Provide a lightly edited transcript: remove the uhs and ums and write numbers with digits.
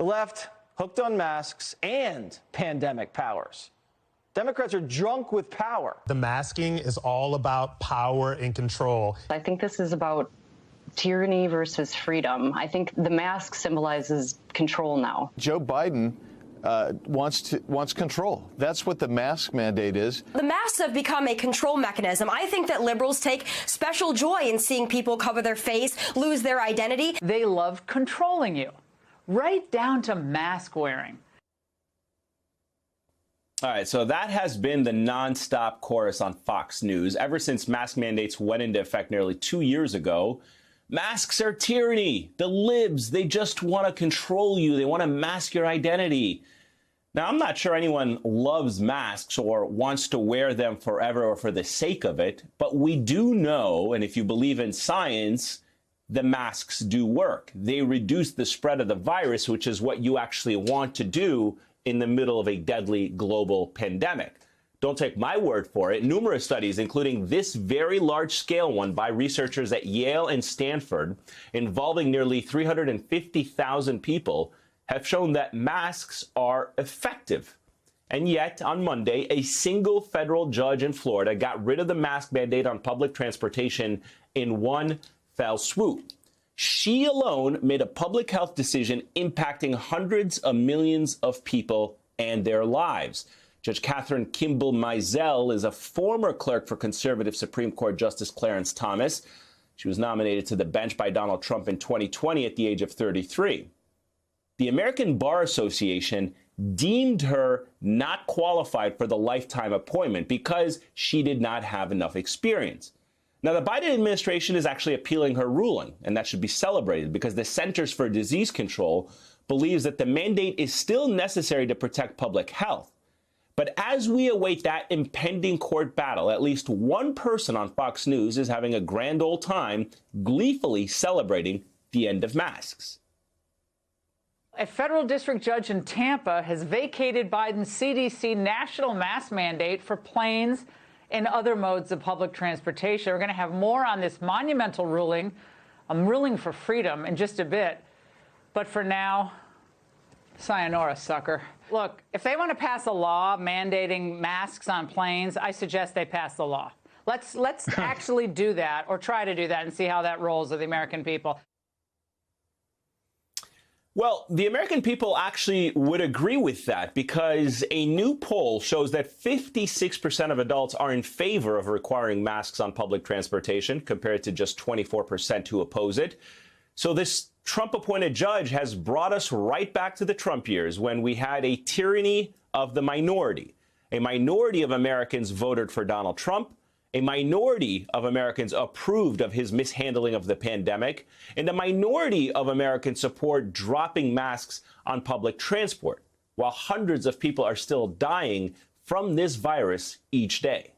The left hooked on masks and pandemic powers. Democrats are drunk with power. The masking is all about power and control. I think this is about tyranny versus freedom. I think the mask symbolizes control now. Joe Biden wants control. That's what the mask mandate is. The masks have become a control mechanism. I think that liberals take special joy in seeing people cover their face, lose their identity. They love controlling you, right down to mask wearing. All right, so that has been the nonstop chorus on Fox News ever since mask mandates went into effect nearly 2 years ago. Masks are tyranny. The libs, they just want to control you. They want to mask your identity. Now, I'm not sure anyone loves masks or wants to wear them forever or for the sake of it, but we do know, and if you believe in science, the masks do work. They reduce the spread of the virus, which is what you actually want to do in the middle of a deadly global pandemic. Don't take my word for it. Numerous studies, including this very large-scale one by researchers at Yale and Stanford, involving nearly 350,000 people, have shown that masks are effective. And yet, on Monday, a single federal judge in Florida got rid of the mask mandate on public transportation in one fell swoop. She alone made a public health decision impacting hundreds of millions of people and their lives. Judge Catherine Kimball Mizell is a former clerk for conservative Supreme Court Justice Clarence Thomas. She was nominated to the bench by Donald Trump in 2020 at the age of 33. The American Bar Association deemed her not qualified for the lifetime appointment because she did not have enough experience. Now, the Biden administration is actually appealing her ruling, and that should be celebrated because the Centers for Disease Control believes that the mandate is still necessary to protect public health. But as we await that impending court battle, at least one person on Fox News is having a grand old time gleefully celebrating the end of masks. A federal district judge in Tampa has vacated Biden's CDC national mask mandate for planes and other modes of public transportation. We're going to have more on this monumental ruling, a ruling for freedom, in just a bit. But for now, sayonara, sucker. Look, if they want to pass a law mandating masks on planes, I suggest they pass the law. Let's actually do that, or try to do that, and see how that rolls with the American people. Well, the American people actually would agree with that because a new poll shows that 56% of adults are in favor of requiring masks on public transportation compared to just 24% who oppose it. So this Trump-appointed judge has brought us right back to the Trump years when we had a tyranny of the minority. A minority of Americans voted for Donald Trump. A minority of Americans approved of his mishandling of the pandemic, and a minority of Americans support dropping masks on public transport, while hundreds of people are still dying from this virus each day.